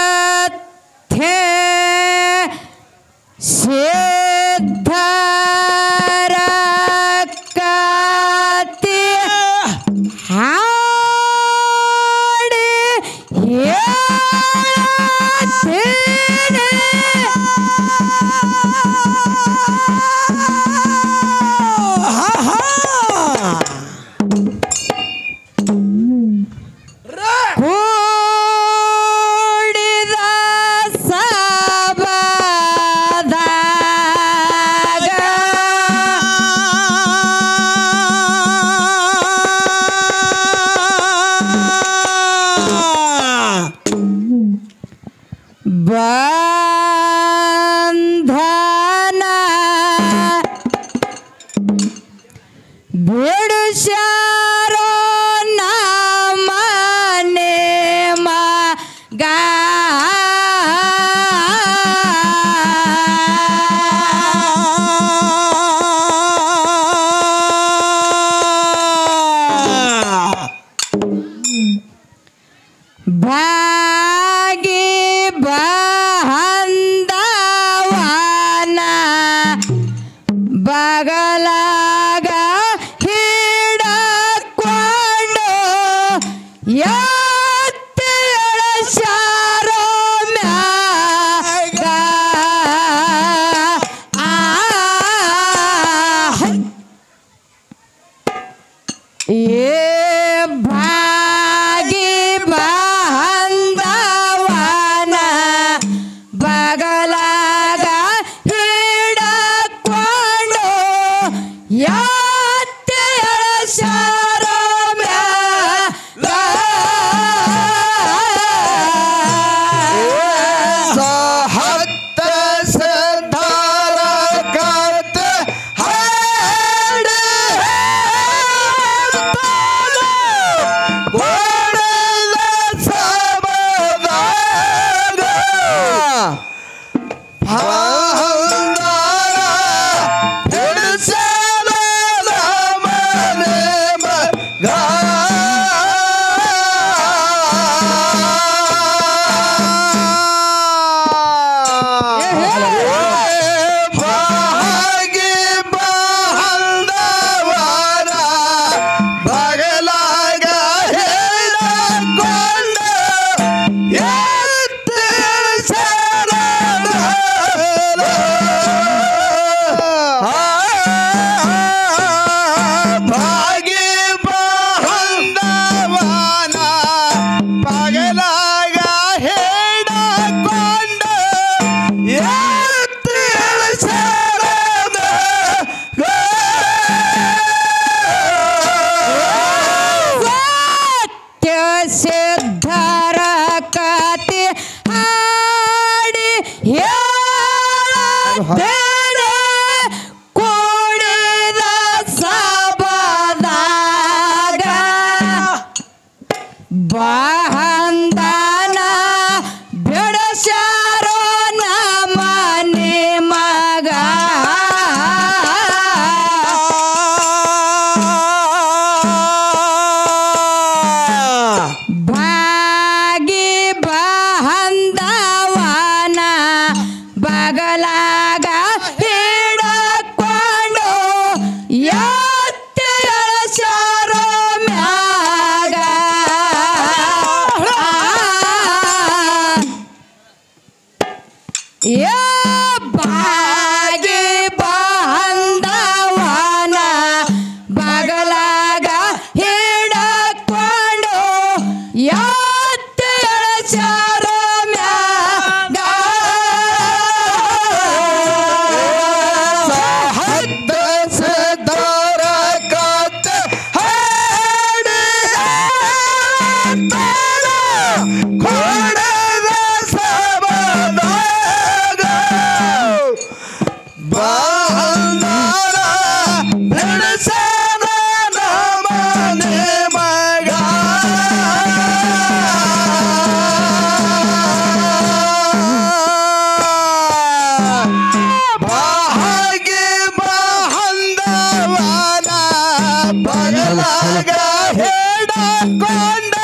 सत्य सिद्धरकति हाडे बंधना बिडशारो नामने मगा भागी बहंदवाना बगलाग हिडಕೊಂಡು ಎತ್ತೇಳಸಾರೋ ಮ್ಯಾಗ ಏ ಭಾಗಿ ಬಹಂದವಾನ ಬಗಲಾಗ ಹಿಡಕೊಂಡು ಎತ್ತೇಳಸಾರೋ ಮ್ಯಾಗ ಸಹತ್ತ ಸಿದ್ಧರಕತ ಹಾಡೆ ಗೋಡದ ಸಬದಾಗ ಭಾಂದಾರ ಹಿಡಿಸಲ ಮನೆ ಮಗ ಭಾಗಿ ಬಹಂದವರ ಬಗಲಾಗ ಹಿಡಕೊಂಡು ಭಾಗಿ ಬಹಂದವನ ಬಗಲಾಗ ಹಿಡಕೊಂಡು ಸತ್ಯ ಸಿದ್ಧರಕತಿ ಹಾಡಿ ಹೇಳತೇನೆ ಕೂಡಿದ ಸಭಾದಾಗ ಬಹಂದನ ಬಿಡಸಾರೋ ನಮನೆ ಮಗ ಭಾಗಿ ಬಹಂದವನ ಬಗಲಾಗ ಹಿಡಕೊಂಡು ಎತ್ತೇಳಸಾರೋ ಮ್ಯಾಗ ಯಾ ಭಾಗಿ ಬಹಂದವನ ಬಗಲಾಗ ಹಿಡಕೊಂಡು ಎತ್ತೇಳಸಾರೋ ಮ್ಯಾಗ ಸಹತ್ತ ಸಿದ್ಧರಕತ ಹಾಡೆ ಗೋಡದ ಸಬದಾಗ ಭಾಂದಾರ ಹಿಡಿಸಲ ಮನೆ ಮಗ ಭಾಗಿ ಬಹಂದವನ ಬಗಲಾಗ ಹಿಡಕೊಂಡು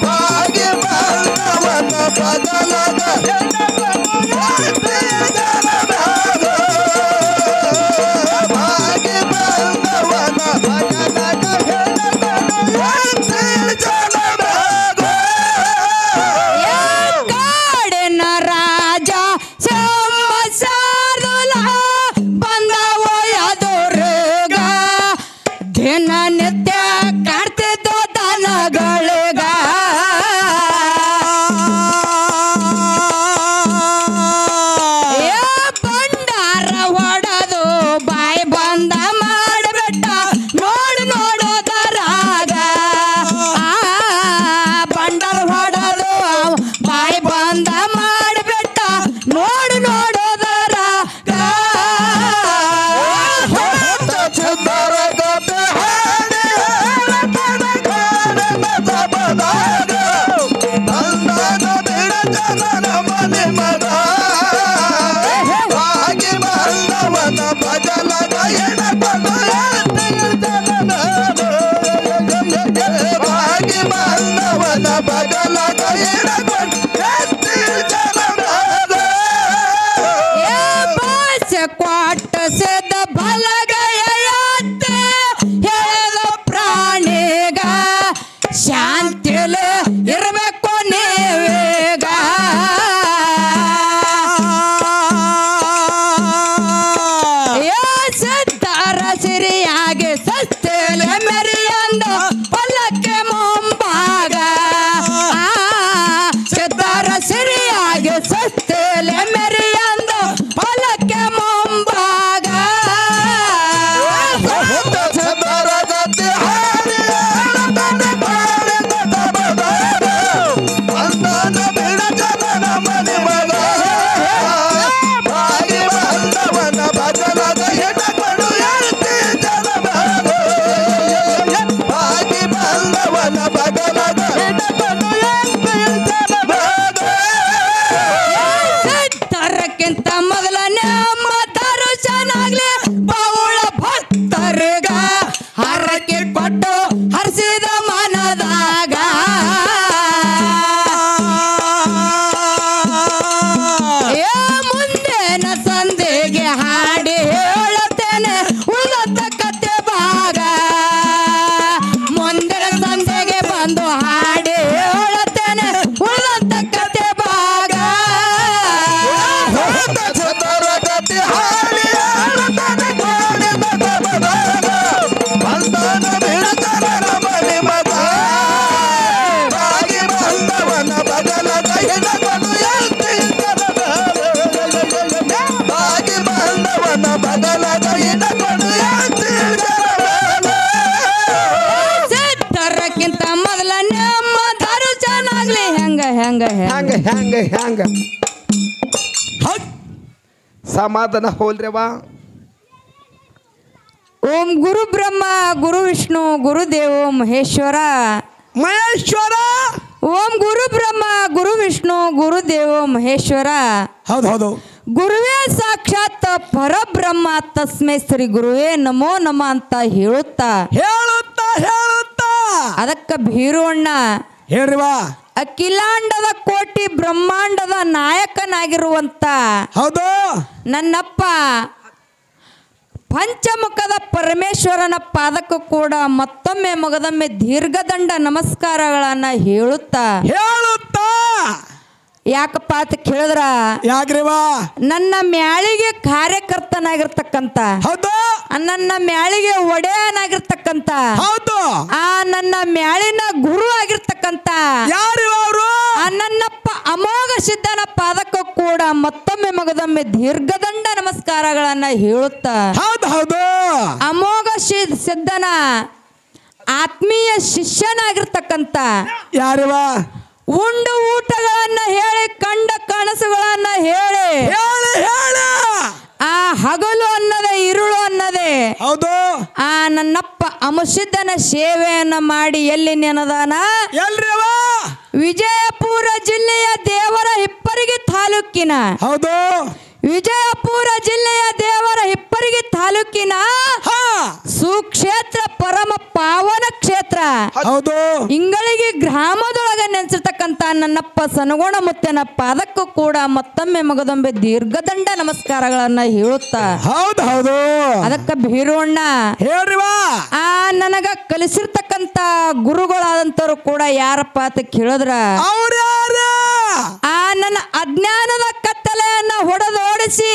ಭಾಗ್ಯ ತಿಳಿ ಇರಬೇಕು ನೀವೀಗ ಸಿದ್ಧಾರ ಸಿರಿಯಾಗಿ ಸಸ್ತೇಲೆ ಮೆರಿಯಂದು ಹೊಲಕ್ಕೆ ಮುಂಭಾಗ ಸಿದ್ಧಾರ ಸಿರಿಯಾಗಿ ಸಸ್ತೇಲೆ ಮೆರಿಯಂದು ಹೊಲಕ್ಕೆ ಮುಂಭಾಗ ಹ್ಯಾಂಗ ಸಮಾಧಾನ ಹೋಲ್ರವಾ. ಓಂ ಗುರು ಬ್ರಹ್ಮ ಗುರು ವಿಷ್ಣು ಗುರುದೇವೋ ಮಹೇಶ್ವರ. ಓಂ ಗುರು ಬ್ರಹ್ಮ ಗುರು ವಿಷ್ಣು ಗುರುದೇವೋ ಮಹೇಶ್ವರ. ಹೌದು ಗುರುವೇ ಸಾಕ್ಷಾತ್ ಪರಬ್ರಹ್ಮ ತಸ್ಮೈ ಶ್ರೀ ಗುರುವೇ ನಮೋ ನಮ ಅಂತ ಹೇಳುತ್ತಾ ಅದಕ್ಕ ಭೀರಣ್ಣ ಹೇಳ್ರಿವಾ. ಅಖಿಲಾಂಡದ ಕೋಟಿ ಬ್ರಹ್ಮಾಂಡದ ನಾಯಕನಾಗಿರುವಂತ ಹೌದು ನನ್ನಪ್ಪ ಪಂಚಮುಖದ ಪರಮೇಶ್ವರನ ಪಾದಕ್ಕೂ ಕೂಡ ಮತ್ತೊಮ್ಮೆ ಮಗದೊಮ್ಮೆ ದೀರ್ಘದಂಡ ನಮಸ್ಕಾರಗಳನ್ನ ಹೇಳುತ್ತಾ ಯಾಕಪ್ಪ ಅಂತ ಕೇಳಿದ್ರ ಯಾಕ್ರಿವಾ ನನ್ನ ಮ್ಯಾಳಿಗೆ ಕಾರ್ಯಕರ್ತನಾಗಿರ್ತಕ್ಕಂತ ಹೌದು ನನ್ನ ಮ್ಯಾಳಿಗೆ ಒಡೆಯನಾಗಿರ್ತಕ್ಕಂತ ಹೌದು ಆ ನನ್ನ ಮ್ಯಾಳಿನ ಗುರು ಆಗಿರ್ತಕ್ಕಂತ ಯಾರು ಅವರು ನನ್ನಪ್ಪ ಅಮೋಘ ಸಿದ್ಧನ ಪಾದಕ್ಕೂ ಕೂಡ ಮತ್ತೊಮ್ಮೆ ಮಗದೊಮ್ಮೆ ದೀರ್ಘದಂಡ ನಮಸ್ಕಾರಗಳನ್ನ ಹೇಳುತ್ತಾ ಹೌದು ಅಮೋಘ ಸಿದ್ಧನ ಆತ್ಮೀಯ ಶಿಷ್ಯನಾಗಿರ್ತಕ್ಕಂತ ಯಾರಿವಾ ಉಂಡು ಊಟಗಳನ್ನ ಹೇಳಿ ಕಂಡ ಕನಸುಗಳನ್ನ ಹೇಳಿ ಆ ಹಗಲು ಅನ್ನದೆ ಇರುಳು ಅನ್ನದೆ ಹೌದು ಆ ನನ್ನಪ್ಪ ಅಮುಸಿದ್ದನ ಸೇವೆಯನ್ನ ಮಾಡಿ ಎಲ್ಲಿ ನೆನದಾನ ಎಲ್ರಿವಾ ವಿಜಯಪುರ ಜಿಲ್ಲೆಯ ದೇವರ ಹಿಪ್ಪರಿಗೆ ತಾಲೂಕಿನ ಹೌದು ವಿಜಯಪುರ ಜಿಲ್ಲೆಯ ದೇವರ ಹಿಪ್ಪರಿಗೆ ತಾಲೂಕಿನ ಸುಕ್ಷೇತ್ರ ಪರಮ ಪಾವನ ಕ್ಷೇತ್ರ ಹೌದು ಇಂಗಳಿಗೆ ಗ್ರಾಮದೊಳಗ ನೆನೆಸಿರ್ತಕ್ಕಂತ ನನ್ನಪ್ಪ ಸನಗೋಣ ಮುತ್ತನ ಪಾದಕ್ಕೂ ಕೂಡ ಮತ್ತೊಮ್ಮೆ ಮಗದೊಮ್ಮೆ ದೀರ್ಘದಂಡ ನಮಸ್ಕಾರಗಳನ್ನ ಹೇಳುತ್ತಾ ಹೌದು ಅದಕ್ಕ ಭೀರಣ್ಣ ಹೇಳ್ರಿವಾ ಆ ನನಗ ಕಲಿಸಿರ್ತಕ್ಕಂತ ಗುರುಗಳಾದಂತವ್ರು ಕೂಡ ಯಾರಪ್ಪ ಅಂತ ಕೇಳಿದ್ರ ಆ ನನ್ನ ಅಜ್ಞಾನದ ಕತ್ತಲೆಯನ್ನ ಹೊಡೆದೋಡಿಸಿ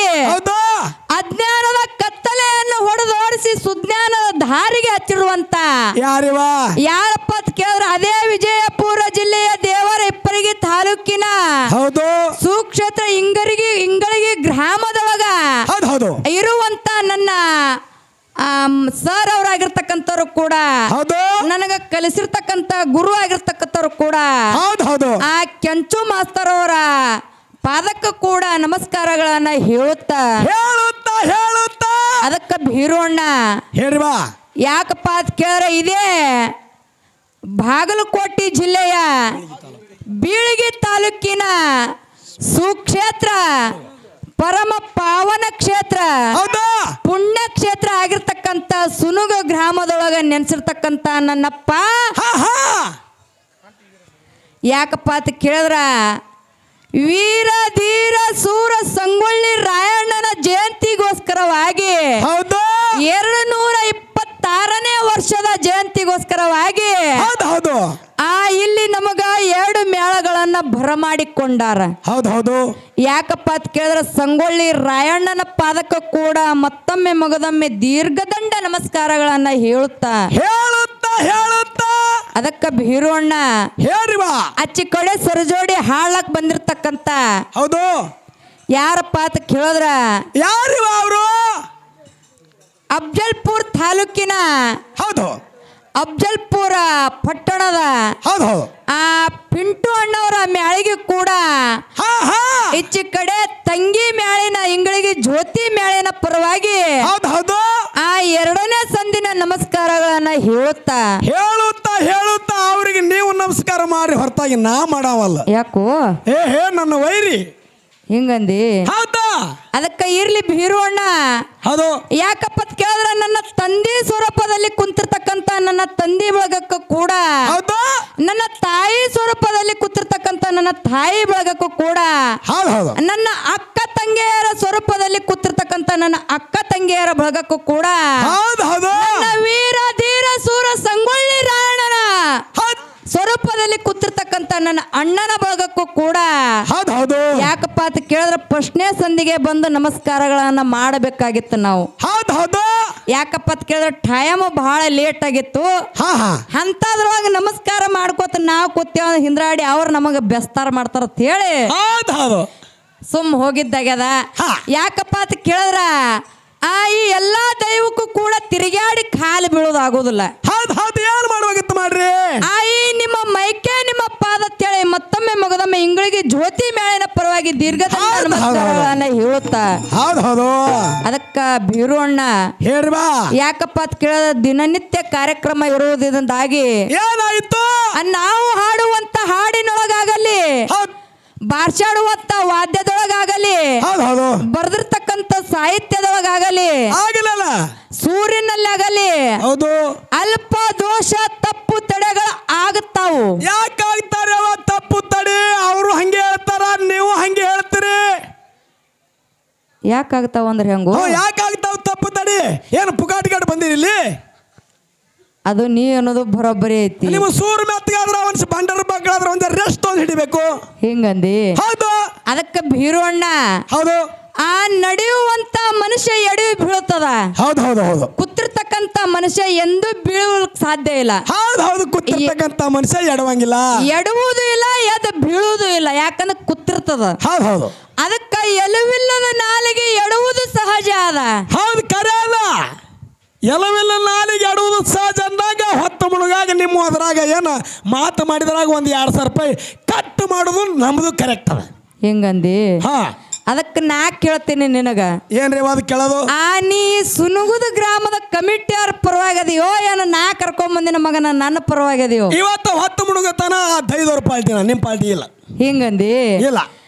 ಅಜ್ಞಾನದ ಕತ್ತಲೆಯನ್ನು ಹೊಡೆದೋಡಿಸಿ ಸುಜ್ಞಾನದ ದಾರಿಗೆ ಹಚ್ಚಿರುವಂತ ಯಾರಪ್ಪ ಅಂತ ಕೇಳಿದ್ರೆ ಅದೇ ವಿಜಯಪುರ ಜಿಲ್ಲೆಯ ದೇವರ ಹಿಪ್ಪರಿಗೆ ತಾಲೂಕಿನ ಹೌದು ಸುಕ್ಷೇತ್ರ ಇಂಗಳಿಗೆ ಗ್ರಾಮದೊಳಗ ಇರುವಂತ ನನ್ನ ಸರ್ ಅವರಾಗಿರ್ತಕ್ಕಂಥವ್ರು ಕೂಡ ನನಗ ಕಲಿಸಿರ್ತಕ್ಕಂತ ಗುರು ಆಗಿರ್ತಕ್ಕಂಥವ್ರು ಕೂಡ ಆ ಕೆಂಚು ಮಾಸ್ತರ್ ಅವರ ಪಾದಕ್ಕೂ ಕೂಡ ನಮಸ್ಕಾರಗಳನ್ನ ಹೇಳುತ್ತಾ ಅದಕ್ಕ ಭೀರಣ್ಣ ಯಾಕಪ್ಪ ಅಂತ ಕೇಳಿದ್ರೆ ಇದೇ ಬಾಗಲಕೋಟೆ ಜಿಲ್ಲೆಯ ಬೀಳಗಿ ತಾಲೂಕಿನ ಸುಕ್ಷೇತ್ರ ಪರಮ ಪಾವನ ಕ್ಷೇತ್ರ ಪುಣ್ಯ ಕ್ಷೇತ್ರ ಆಗಿರ್ತಕ್ಕಂತ ಸುನುಗ ಗ್ರಾಮದೊಳಗ ನೆನೆಸಿರ್ತಕ್ಕಂತ ನನ್ನಪ್ಪ ಯಾಕಪ್ಪ ಅಂತ ಕೇಳಿದ್ರ ವೀರ ಧೀರ ಸೂರ ಸಂಗೊಳ್ಳಿ ರಾಯಣ್ಣನ ಜಯಂತಿಗೋಸ್ಕರವಾಗಿ 226ನೇ ವರ್ಷದ ಜಯಂತಿಗೋಸ್ಕರವಾಗಿ ಹೌದು ಇಲ್ಲಿ ನಮಗ 2 ಮೇಳಗಳನ್ನ ಬರಮಾಡಿಕೊಂಡಾರ. ಹೌದು ಯಾಕಪ್ಪ ಅಂತ ಕೇಳಿದ್ರೆ ಸಂಗೊಳ್ಳಿ ರಾಯಣ್ಣನ ಪಾದಕ್ಕೆ ಕೂಡ ಮತ್ತೊಮ್ಮೆ ಮಗದೊಮ್ಮೆ ದೀರ್ಘದಂಡ ನಮಸ್ಕಾರಗಳನ್ನ ಹೇಳುತ್ತಾ ಅದಕ್ಕ ಭೀರಣ್ಣ ಹೇಳ್ರಿವಾ ಅಚ್ಚಿ ಕಡೆ ಸರಜೋಡಿ ಹಾಳಕ್ ಬಂದಿರ್ತಕ್ಕಂತ ಹೌದು ಯಾರಪ್ಪ ಅಂತ ಕೇಳಿದ್ರ ಯಾರಿವ ಅವರು ಅಫ್ಜಲ್ಪುರ್ ತಾಲೂಕಿನ ಹೌದು ಅಫ್ಜಲ್ಪುರ ಪಟ್ಟಣದ ಹೌದು ಆ ಪಿಂಟು ಅಣ್ಣವರ ಮ್ಯಾಳಿಗೆ ಕೂಡ ಈಚೆ ಕಡೆ ತಂಗಿ ಮ್ಯಾಳಿನ ಇಂಗಳಿಗೆ ಜ್ಯೋತಿ ಮ್ಯಾಳಿನ ಪರವಾಗಿ ಹೌದು ಆ 2ನೇ ಸಂದಿನ ನಮಸ್ಕಾರಗಳನ್ನ ಹೇಳುತ್ತಾ ಅವ್ರಿಗೆ ನೀವು ನಮಸ್ಕಾರ ಮಾಡಿ ಹೊರತಾಗಿ ನಾ ಮಾಡಾವಲ್ಲ. ಯಾಕೋ ನನ್ನ ವೈರಿ ಹಿಂಗಂದಿ ಹೌದಾ ಅದಕ್ಕ ಇರ್ಲಿ ಭೀರಣ್ಣ ಹೌದು ಯಾಕಪ್ಪ ಅಂತ ಕೇಳಿದ್ರೆ ನನ್ನ ತಂದೆ ಸ್ವರೂಪದಲ್ಲಿ ಕುಂತಿರ್ತಕ್ಕಂತ ನನ್ನ ತಂದೆ ಬಳಗಕ್ಕೂ ಕೂಡ ಹೌದು ನನ್ನ ತಾಯಿ ಸ್ವರೂಪದಲ್ಲಿ ಕುಂತಿರ್ತಕ್ಕಂತ ನನ್ನ ತಾಯಿ ಬಳಗಕ್ಕೂ ಕೂಡ ಹೌದು ನನ್ನ ಅಕ್ಕ ತಂಗಿಯರ ಸ್ವರೂಪದಲ್ಲಿ ಕೂತಿರ್ತಕ್ಕಂತ ನನ್ನ ಅಕ್ಕ ತಂಗಿಯರ ಬಳಗಕ್ಕೂ ಕೂಡ ಹೌದು ನನ್ನ ವೀರ ಧೀರ ಸೂರ ಸಂಗೊಳ್ಳಿ ರಾಯಣ್ಣನ ಸ್ವರೂಪದಲ್ಲಿ ಕೂತಿರ್ತಕ್ಕಂತ ನನ್ನ ಅಣ್ಣನ ಬಳಗಕ್ಕೂ ಕೂಡ ಹೌದು ಯಾಕಪ್ಪ ಅಂತ ಕೇಳಿದ್ರೆ ಪ್ರಶ್ನೆ ಸಂಧಿಗೆ ಬಂದು ನಮಸ್ಕಾರಗಳನ್ನ ಮಾಡಬೇಕಾಗಿತ್ತು ನಾವು. ಹೌದು ಯಾಕಪ್ಪ ಅಂತ ಕೇಳಿದ್ರೆ ಟೈಮ್ ಬಹಳ ಲೇಟ್ ಆಗಿತ್ತು. ಅಂತದ್ರೊಳಗೆ ನಮಸ್ಕಾರ ಮಾಡ್ಕೋತ ನಾವು ಕೂತೇವ ಹಿಂದ್ರಾಡಿ ಅವ್ರು ನಮಗೆ ಬೆಸ್ತಾರ ಮಾಡ್ತಾರ ಅಂತ ಹೇಳಿ ಸುಮ್ ಹೋಗಿದ್ದಾಗ್ಯದ. ಯಾಕಪ್ಪ ಅಂತ ಕೇಳಿದ್ರ ಈ ಎಲ್ಲಾ ದೈವಕ್ಕೂ ಕೂಡ ತಿರುಗಾಡಿ ಕಾಲು ಬೀಳೋದಾಗೋದಿಲ್ಲ. ಏನ್ ಮಾಡುವಾಗಿತ್ತು ಮಾಡ್ರಿ ಈ ನಿಮ್ಮ ಮೈಕೆ ನಿಮ್ಮ ಪಾದ ತೇಳಿ ಮತ್ತೊಮ್ಮೆ ಮಗದೊಮ್ಮೆ ಇಂಗಳಿಗೆ ಜ್ಯೋತಿ ಮೇಳಿನ ಪರವಾಗಿ ದೀರ್ಘ ಹೇಳುತ್ತಾ ಅದಕ್ಕ ಭೀರಣ್ಣ ಹೇಳ್ರಿವಾ ಯಾಕಪ್ಪ ಅಂತ ಕೇಳಿದ ದಿನನಿತ್ಯ ಕಾರ್ಯಕ್ರಮ ಇರುವುದರಿಂದಾಗಿ ಏನಾಯ್ತು ನಾವು ಹಾಡುವಂತ ಹಾಡಿನೊಳಗಾಗಲಿ ಬಾರ್ಸಾಡುವಂತ ವಾದ್ಯದೊಳಗಾಗಲಿ ಬರ್ದಿರ್ತಕ್ಕಂತ ಸಾಹಿತ್ಯದೊಳಗಾಗಲಿ ಸೂರ್ಯನಲ್ಲಾಗಲಿ ಹೌದು ಅಲ್ಪ ದೋಷ ತಪ್ಪು ತಡೆಗಳು ಆಗುತ್ತಾವು. ಯಾಕಾಗ್ತಾರೆ ತಪ್ಪು ತಡೆ ಅವರು ಹಂಗೆ ಹೇಳ್ತಾರ ನೀವು ಹಂಗೆ ಹೇಳ್ತೀರಿ ಯಾಕಾಗ್ತಾವ ಅಂದ್ರೆ ಹೆಂಗು ಯಾಕಾಗ್ತಾವ ತಪ್ಪು ತಡೆ ಏನು ಪುಗಾಟಿಗಾಡ್ ಬಂದಿರಿ ಇಲ್ಲಿ ಅದು ನೀ ಅನ್ನೋದು ಬರೋಬ್ಬರಿ ಐತಿ. ನಿಮ್ಮ ಸೂರ್ ಮೆತ್ತಗಾದ್ರ ಅವನ್ಸ್ ಬಂಡರ ಬಗ್ಗಳಾದ್ರ ಒಂದ್ ರೆಸ್ಟ್ ಒಂದು ಹಿಡಿಬೇಕು ಹಿಂಗಂದಿ ಹೌದು ಅದಕ್ಕೆ ಭೀರಣ್ಣ ಹೌದು ನಡೆಯುವಂತ ಮನುಷ್ಯ ಎಡವಿ ಬೀಳುತ್ತದ. ಹೌದು ಕೂತಿರ್ತಕ್ಕಂತ ಮನುಷ್ಯ ಎಂದು ಬೀಳುವುದಕ್ಕೆ ಸಾಧ್ಯ ಇಲ್ಲ. ಹೌದು ಕೂತಿರ್ತಕ್ಕಂತ ಮನುಷ್ಯ ಎಡವಂಗಿಲ್ಲ ಎಡುವುದು ಇಲ್ಲ ಎದ್ದು ಬೀಳುವುದು ಇಲ್ಲ ಯಾಕಂದ್ರೆ ಕೂತಿರ್ತದ. ಹೌದು ಅದಕ್ಕ ಎಲುವಿಲ್ಲದ ನಾಲಿಗೆ ಎಡುವುದು ಸಹಜ ಅದ. ಹೌದು ಕರೆ ಅದ ಎಲವಿಲ್ಲ ನಾಲಿಗೆ ಎಡುವುದು ಸಹಜ ಅಂದಾಗ ಹೊತ್ತು ಮುಳುಗಾಗ ನಿಮ್ಮ ಅದ್ರಾಗ ಏನು ಮಾತು ಮಾಡಿದ್ರಾಗ ಒಂದು 2,000 ರೂಪಾಯಿ ಕಟ್ ಮಾಡೋದು ನಮ್ದು ಕರೆಕ್ಟ್ ಅದ ಹೆಂಗಂದಿ. ಅದಕ್ಕೆ ನಾ ಕೇಳ್ತೀನಿ ನಿನಗ ಏನ್ರಿ ಅದು ಕೇಳೋದು ನೀ ಸುನುಗುದ ಗ್ರಾಮದ ಕಮಿಟಿಯವ್ರ ಪರವಾಗಿದೆಯೋ ಏನೋ ನಾ ಕರ್ಕೊಂಬಂದಿನ ಮಗನ ನನ್ನ ಪರವಾಗಿದೆಯೋ ಇವತ್ತು ಹೊತ್ತು ಮುಳುಗತನ 5,000 ಪಾಲ್ಟಿನ ನಿಮ್ಮ ಪಾಲ್ಟಿ ಇಲ್ಲ ಹಿಂಗಂದಿ ಇಲ್ಲ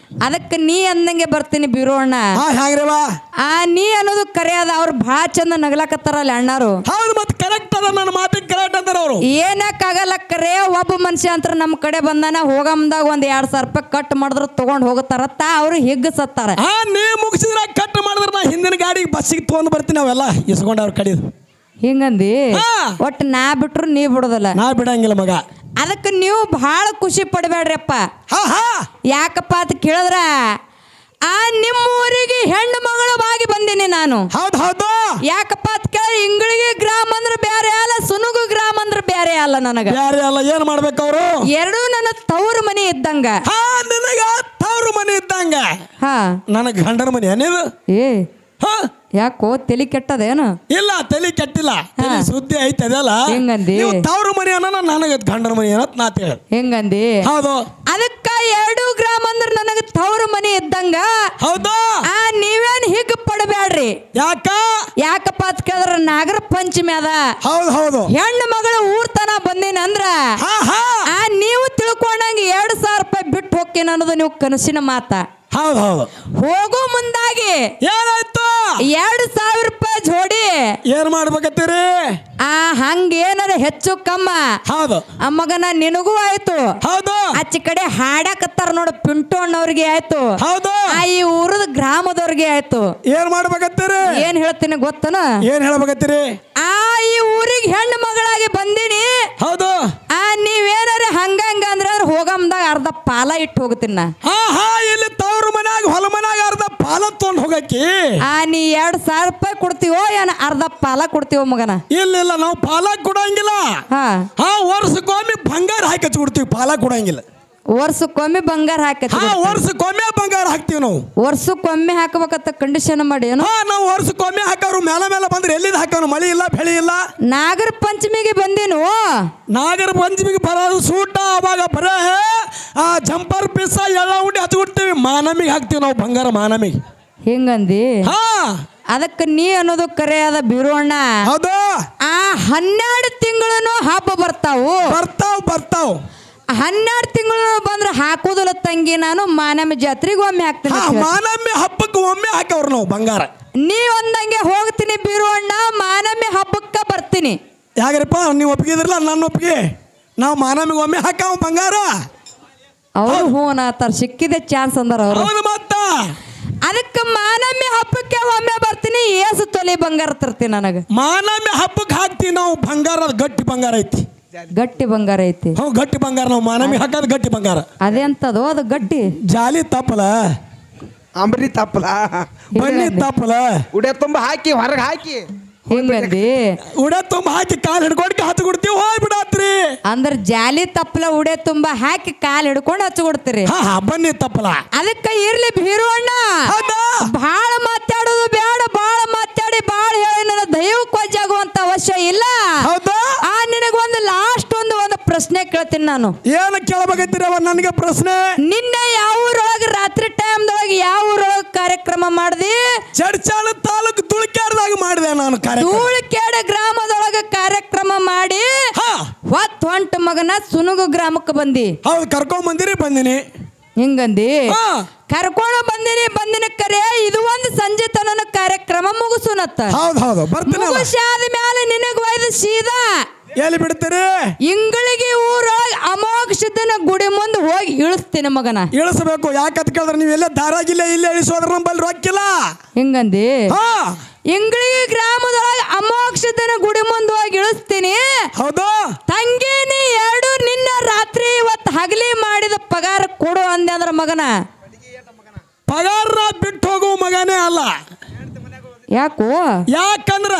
ಅದಕ್ಕೆ ನೀ ಅಂದಂಗೆ ಬರ್ತೀನಿ ಭೀರಣ್ಣ. ನೀ ಅನ್ನೋದು ಕರೆ ಅದ. ಅವ್ರು ಭಾಳ ಚಂದ ನಗಲಾಕತ್ತಾರಲ್ಲ ಅಣ್ಣಾರು. ಹೌದು ಮತ್ತೆ ಕರೆಕ್ಟ್ ಅದ ನನ್ನ ಮಾತಿಗೆ ಕರೆಕ್ಟ್ ಅಂತಾರ ಅವರು. ಏನಕ್ಕಾಗಲ್ಲ ಕರೆ ಒಬ್ಬ ಮನುಷ್ಯ ಅಂತ ನಮ್ಮ ಕಡೆ ಬಂದಾನ ಹೋಗಮ್ದಾಗ ಒಂದ್ 2,000 ರೂಪಾಯಿ ಕಟ್ ಮಾಡಿದ್ರು ತಗೊಂಡ್ ಹೋಗುತ್ತಾರತ್ತ ಅವ್ರು ಹಿಗ್ಗಸತ್ತಾರ. ನೀ ಮುಗಿಸಿದ್ರ ಕಟ್ ಮಾಡಿದ್ರ ನಾ ಹಿಂದಿನ ಗಾಡಿಗೆ ಬಸ್ಸಿಗೆ ತಗೊಂಡ್ ಬರ್ತೀನಿ ಅವೆಲ್ಲ ಇಸ್ಕೊಂಡ್ ಅವ್ರ ಕಡಿದು ಹಿಂಗಂದಿ. ಒಟ್ಟು ನಾ ಬಿಟ್ರು ನೀ ಬಿಡೋದಲ್ಲ. ನಾ ಬಿಡಂಗಿಲ್ಲ ಮಗ. ಅದಕ್ಕೆ ನೀವು ಬಹಳ ಖುಷಿ ಪಡಬೇಡ್ರಪ್ಪ. ಯಾಕಪ್ಪ ಅಂತ ಕೇಳಿದ್ರ ನಿಮ್ಮ ಊರಿಗೆ ಹೆಣ್ಣು ಮಗಳವಾಗಿ ಬಂದೀನಿ ನಾನು. ಹೌದು ಯಾಕಪ್ಪ ಅಂತ ಕೇಳಿದ್ರೆ ಇಂಗಳಿಗೆ ಗ್ರಾಮ ಅಂದ್ರೆ ಬೇರೆ ಅಲ್ಲ, ಸುನುಗು ಗ್ರಾಮ ಅಂದ್ರೆ ಬೇರೆ ಅಲ್ಲ. ನನಗ ಬೇರೆ ಅಲ್ಲ. ಏನ್ ಮಾಡ್ಬೇಕು ಅವರು ಎರಡೂ ನನ್ನ ತವರು ಮನೆ ಇದ್ದಂಗ. ನಿನಗ ತವರು ಮನೆ ಇದ್ದಂಗ ನನಗ ಗಂಡನ ಮನೆ ಏನಿದು ಯಾಕೋ ತಲೆ ಕೆಟ್ಟದೇನು? ಇಲ್ಲ ತಲೆ ಕೆಟ್ಟಿಲ್ಲ, ಸುದ್ದಿ ಐತೆ ಅದಲ್ಲ. ಹೆಂಗಂದಿ ತವ್ರ ಮನೆ ಅನ್ನೋ ನನಗೆ ಗಂಡನ ಮನೆ ಅನ್ನತ್ ನಾ ಹೇಳ. ಹೆಂಗಂದಿ ಹೌದು ಅದಕ್ಕ 2 ಗ್ರಾಮ ಅಂದ್ರೆ ನನಗೆ ತವ್ರ ಮನೆ ಇದ್ದಂಗ. ಹೌದು ನೀವೇನ್ ಹಿಗ್ ಪಡಬೇಡ್ರಿ. ಯಾಕಪ್ಪ ಅಂತ ಕೇಳಿದ್ರ ನಾಗರ ಪಂಚಮಿ ಅದ. ಹೌದು ಹೆಣ್ಣು ಮಗಳ ಊರ್ತನ ಬಂದೇನ ಅಂದ್ರ ನೀವು ತಿಳ್ಕೊಂಡಂಗ 2,000 ರೂಪಾಯಿ ಬಿಟ್ಟು ಹೋಗ್ತೇನೆ ಅನ್ನೋದು ನೀವು ಕನಸಿನ ಮಾತ. ಹೌದು ಹೌದು. ಹೋಗೋ ಮುಂದಾಗಿ ಏನಾಯ್ತು? 2,000 ರೂಪಾಯಿ ಜೋಡಿ. ಏನ್ ಮಾಡ್ಬೇಕತ್ತೀರಿ? ಹಂಗೇನಾರ ಹೆಚ್ಚು ಕಮ್ಮ. ಹೌದು. ಮಗನ ನಿನಗೂ ಆಯ್ತು. ಹೌದು. ಆಚೆ ಕಡೆ ಹಾಡಕತ್ತಾರ ನೋಡು, ಪಿಂಟು ಅಣ್ಣವ್ರಿಗೆ ಆಯ್ತು. ಹೌದು. ಈ ಊರದ ಗ್ರಾಮದವ್ರಿಗೆ ಆಯ್ತು. ಏನ್ ಮಾಡ್ಬೇಕತ್ತೀರಿ? ಏನ್ ಹೇಳ್ತೀನಿ ಗೊತ್ತನ? ಏನ್ ಹೇಳ್ಬೇಕತ್ತೀರಿ? ಈ ಊರಿಗೆ ಹೆಣ್ಣು ಮಗಳಾಗಿ ಬಂದೀನಿ. ಹೌದು. ನೀವೇನಾರ ಹಂಗಂಗ ಅಂದ್ರೆ ಹೋಗಮ್ದಾಗ ಅರ್ಧ ಪಾಲ ಇಟ್ಟು ಹೋಗ್ತೀನಿ ನಾ. ಇಲ್ಲಿ ತವ್ರ ಮನ್ಯಾಗ ಹೊಲ ಮನ್ಯಾಗ ಅರ್ಧ ಪಾಲ ತೊಗೊಂಡ್ ಹೋಗಕ್ಕಿ. ನೀ 2,000 ರೂಪಾಯಿ ಕೊಡ್ತೀವೋ ಏನ ಅರ್ಧ ಪಾಲ ಕೊಡ್ತೀವೋ ಮಗನ? ಇಲ್ಲ ನಾವು ಪಾಲ ಕೊಡಂಗಿಲ್ಲ. ವರ್ಷಕ್ಕೊಮ್ಮೆ ಬಂಗಾರ ಹಾಕಿ ಹಚ್ಕೊಡ್ತೀವಿ, ಪಾಲ ಕೊಡಂಗಿಲ್ಲ. ವರ್ಷಕ್ಕೊಮ್ಮೆ ಬಂಗಾರ ಹಾಕಿ ವರ್ಷಕ್ಕೊಮ್ಮೆ ಬಂಗಾರ ಹಾಕ್ತಿವಿ ನಾವು. ವರ್ಷಕ್ಕೊಮ್ಮೆ ಹಾಕಬೇಕಂತ ಕಂಡೀಷನ್ ಮಾಡಿ ಏನು? ನಾವು ವರ್ಷಕ್ಕೊಮ್ಮೆ ಹಾಕವ್ರು ಮೇಲೆ ಬಂದ್ರೆ ಎಲ್ಲಿದ್ ಹಾಕವ್ರು? ಮಳಿ ಇಲ್ಲ ಬೆಳಿ ಇಲ್ಲ. ನಾಗರ ಪಂಚಮಿಗೆ ಬಂದೇನು. ನಾಗರ ಪಂಚಮಿಗೆ ಬರೋದು ಸೂಟ. ಅವಾಗ ಬರೇ ಜಂಪರ್ ಪೀಸ ಎಲ್ಲ ಉಂಡಿ ಹಚ್ಕೊಡ್ತೀವಿ. ಮಾನಮಿಗೆ ಹಾಕ್ತಿವಿ ನಾವು ಬಂಗಾರ, ಮಾನಮಿಗೆ. ಹಿಂಗಂದಿ? ಅದಕ್ಕೆ ನೀ ಅನ್ನೋದು ಕರೆ ಅದ ಬೀರೋಣ್ಣ. ಹೌದು. 12 ತಿಂಗಳು ಹಬ್ಬ ಬರ್ತಾವು. 12 ತಿಂಗಳು ಬಂದ್ರೆ ಹಾಕೋದಿಲ್ಲ ತಂಗಿ. ನಾನು ಮಾನಮ್ಮಿ ಜಾತ್ರೆಗೆ ಒಮ್ಮೆ ಹಾಕ್ತೀನಿ. ಮಾನಮ್ಮಿ ಹಬ್ಬಕ್ಕೆ ಒಮ್ಮೆ ಹಾಕವ್ರು ನಾವು ಬಂಗಾರ. ನೀ ಒಂದಂಗೆ ಹೋಗ್ತೀನಿ ಬೀರೋಣ್ಣ, ಮಾನಮ್ಮಿ ಹಬ್ಬಕ್ಕೆ ಬರ್ತೀನಿ. ಯಾಕ್ರಿಪ್ಪ ನೀವು ಒಪ್ಪಿಗಿದ್ರಲ್ಲ? ನನ್ನ ಒಪ್ಪಿಗೆ. ನಾವು ಮಾನಮ್ಮಿಗೆ ಒಮ್ಮೆ ಹಾಕಾವ ಬಂಗಾರ. ಅವರು ಹ್ಞೂ ನಾತಾರ, ಸಿಕ್ಕಿದೆ ಚಾನ್ಸ್ ಅಂದಾರ ಅವರು. ಮತ್ತ ಅದಕ್ಕೆ ಮಾನಮ್ಮಿ ಹಬ್ಬಕ್ಕೆ ಒಮ್ಮೆ ಬರ್ತೀನಿ. ಏಸು ತೊಲೆ ಬಂಗಾರ ತರ್ತೀನಿ. ನನಗೆ ಮಾನಮ್ಮಿ ಹಬ್ಬಕ್ಕೆ ಹಾಕ್ತೀವಿ ನಾವು ಬಂಗಾರ. ಗಟ್ಟಿ ಬಂಗಾರ ಐತಿ. ಗಟ್ಟಿ ಬಂಗಾರ ಐತಿ. ಗಟ್ಟಿ ಬಂಗಾರ. ನಾವು ಮಾನಮ್ಮಿ ಹಾಕೋದು ಗಟ್ಟಿ ಬಂಗಾರ. ಅದೇ ಅಂತದು ಅದು ಗಟ್ಟಿ. ಜಾಲಿ ತಪ್ಪಲ, ಅಂಬರಿ ತಪ್ಪಲ, ಬನ್ನಿ ತಪ್ಪಲ, ಉಡೆ ತುಂಬ ಹಾಕಿ ಹೊರಗೆ ಹಾಕಿ ಹಿಂಗಂದಿ. ಉಡೆ ತುಂಬ ಹಾಕಿ ಕಾಲು ಹಿಡ್ಕೊಂಡು ಹತ್ತು ಕೊಡ್ತೀವಿ. ಹೋಯ್ ಬಿಡತ್ರಿ ಅಂದ್ರ ಜಾಲಿ ತಪ್ಪಲ ಉಡೆ ತುಂಬಾ ಹಾಕಿ ಕಾಲ್ ಹಿಡ್ಕೊಂಡು ಹಚ್ಚ ಕೊಡ್ತೀರಿ. ಬನ್ನಿ ತಪ್ಪಲ. ಅದಕ್ಕೆ ಇರ್ಲಿ ಬೀರೋಣ್ಣ, ಬಾಳ ಮಾತಾಡೋದು ಬೇಡ. ಬಾಳ ಮಾತಾಡಿ ಬಾಳ ಹೇಳಿ ನನ್ನ ದೈವಕ್ಕೆ ವಜ್ಜಾಗುವಂತ ಅವಶ್ಯ ಇಲ್ಲ. ನಿನಗೊಂದು ಲಾಸ್ಟ್ ಒಂದು ಪ್ರಶ್ನೆ ಕೇಳ್ತೀನಿ ನಾನು. ಏನು ಕೇಳಬೇಕೈತಿರವ ನನಗೆ ಪ್ರಶ್ನೆ? ನಿನ್ನೆ ಯಾವ ಊರೊಳಗೆ ರಾತ್ರಿ ಟೈಮ್ದೊಳಗೆ ಯಾವ ಊರೊಳಗೆ ಕಾರ್ಯಕ್ರಮ ಮಾಡ್ದಿ? ಚಡ್ಚಾಳ ತಾಲೂಕು ತುಳಿಕ್ಯಾರದಾಗ ಮಾಡಿದೆ ನಾನು. ತುಳಿಕ್ಯಾಡ ಗ್ರಾಮದೊಳಗೆ ಕಾರ್ಯಕ್ರಮ ಮಾಡಿ ಹೊಂಟ ಮಗನ ಸುನುಗು ಗ್ರಾಮಕ್ಕೆ ಬಂದಿ. ಹೌದು, ಕರ್ಕೊಂಡ್ ಬಂದಿರಿ. ಬಂದಿನಿ. ಹಿಂಗಂದಿ? ಕರ್ಕೊಂಡು ಬಂದಿನಿ ಕರೆ. ಇದು ಒಂದು ಸಂಜೆ ತನನ ಕಾರ್ಯಕ್ರಮ ಮುಗಿಸುನತ್ತ. ಹೌದು ಬರ್ತೀನಿ. ಮುಗಿಸಾದ ಮೇಲೆ ನಿನಗೆ ಒಯ್ದು ಸೀದಾ ಎಲ್ಲಿ ಬಿಡ್ತೀರಿ? ಇಂಗಳಿಗೆ ಊರೊಳಗೆ ಅಮೋಘ ಸಿದ್ದನ ಗುಡಿ ಮುಂದೆ ಹೋಗಿ ಇಳಿಸ್ತೀನಿ ಮಗನ. ಇಳಿಸಬೇಕು. ಯಾಕಂತ ಕೇಳಿದ್ರೆ ನೀವು ಎಲ್ಲ ದಾರಾಗಿಲ್ಲ, ಇಲ್ಲೇ ಇಳಿಸೋದ್ರ ನಂಬಲ್ಲಿ ರೊಕ್ಕಿಲ್ಲ. ಹಿಂಗಂದಿ? ಇಂಗಳಿಗೆ ಗ್ರಾಮದೊಳಗೆ ಅಮೋಘ ಸಿದ್ದನ ಗುಡಿ ಮುಂದೆ ಹೋಗಿ ಇಳಿಸ್ತೀನಿ. ಹೌದು ತಂಗಿ, ನೀ 2 ನಿನ್ನ ರಾತ್ರಿ ಇವತ್ತು ಹಗಲಿ ಮಾಡಿದ ಪಗಾರ ಕೊಡು ಅಂದೆ ಅಂದ್ರ ಮಗನ. ಪಗಾರ ಬಿಟ್ಟು ಹೋಗುವ ಮಗನೇ ಅಲ್ಲ. ಯಾಕೋ? ಯಾಕಂದ್ರ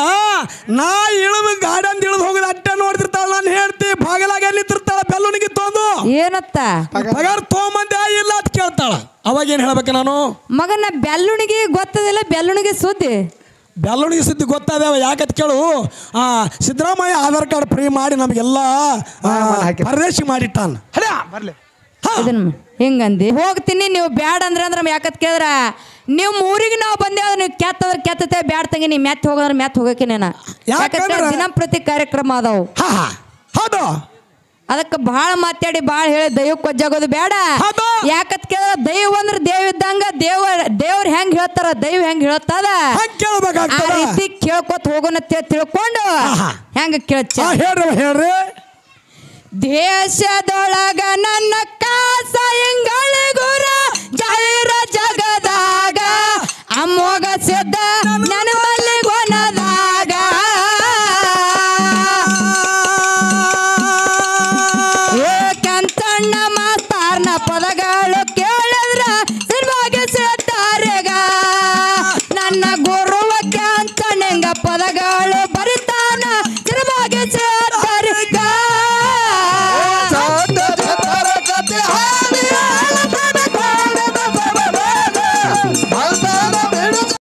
ನಾ ಇಳಿದು ಗಾರ್ಡನ್ ಇಳಿದು ಹೋಗೋದು ಅಟ್ಟ ನೋಡ್ತಿರ್ತಾಳ. ನಾನು ಹೇಳ್ತಿ ಬಾಗಲಾಗ ನಿಂತಿರ್ತಾಳ, ಬೆಲ್ಲುಣಿಗೆ ತೊಂದು ಏನತ್ತ ಪಗಾರ ತೊಗೊಂಬಂದೆ ಇಲ್ಲ ಅಂತ ಕೇಳ್ತಾಳ. ಅವಾಗ ಏನ್ ಹೇಳ್ಬೇಕು ನಾನು? ಮಗನ ಬೆಲ್ಲುಣಿಗೆ ಗೊತ್ತದಿಲ್ಲ. ಬೆಲ್ಲುಣಿಗೆ ಸುದ್ದಿ ಬೆಲ್ಲುಣಿಗೆ ಸುದ್ದಿ ಗೊತ್ತಾದೇವ. ಯಾಕಂತ ಕೇಳು, ಸಿದ್ದರಾಮಯ್ಯ ಆಧಾರ್ ಕಾರ್ಡ್ ಫ್ರೀ ಮಾಡಿ ನಮಗೆಲ್ಲ ಪರದೇಶಿ ಮಾಡಿಟ್ಟಾನ. ಬರ್ಲಿ ಹಿಂಗಂದಿ? ಹೋಗ್ತೀನಿ. ನೀವು ಬ್ಯಾಡ ಅಂದ್ರೆ ಯಾಕತ್ ಕೇಳಿದ್ರ ನೀವು ಊರಿಗೆ ನಾವು ಬಂದೇವ. ನೀವು ಕೆತ್ತಂದ್ರೆ ಕೆತ್ತತೆ, ಬ್ಯಾಡ ತಂಗಿ ನೀ ಮ್ಯಾತ್ ಹೋಗೋದ್ರೆ ಮ್ಯಾತ್ ಹೋಗಕ್ಕೆ. ಯಾಕಂದ್ರೆ ದಿನಂಪ್ರತಿ ಕಾರ್ಯಕ್ರಮ ಅದಾವು. ಹೌದು. ಅದಕ್ಕೆ ಭಾಳ ಮಾತಾಡಿ ಭಾಳ ಹೇಳಿ ದೈವಕ್ಕೆ ವಜ್ಜಾಗೋದು ಬೇಡ. ಯಾಕತ್ ಕೇಳಿದ್ರ ದೈವ ಅಂದ್ರೆ ದೇವ್ ಇದ್ದಂಗ. ದೇವ್ರ ಹೆಂಗ್ ಹೇಳ್ತಾರ, ದೈವ ಹೆಂಗ್ ಹೇಳ್ತದ ಆ ರೀತಿ ಕೇಳ್ಕೊತ ಹೋಗೋಣ ತಿಳ್ಕೊಂಡು ಹೆಂಗ ಕೇಳ್ಚ ಹೇಳ್ರಿ. ದೇಶದೊಳಗ ನನ್ನ ಕಾಸ ಇಂಗಳಿಗುರ ಜಾಹಿರ ಜಗದಾಗ ಅಮೋಘ ಸಿದ್ಧ ನನ್ನ ಮಲ್ಲಿಗೊನದಾಗ ಏಕಂತಣ್ಣ ಮಾಸ್ತಾರ್ನ ಪದಗಳು ಕೇಳಿದ್ರ ಸಿನಿಮಾಗೆ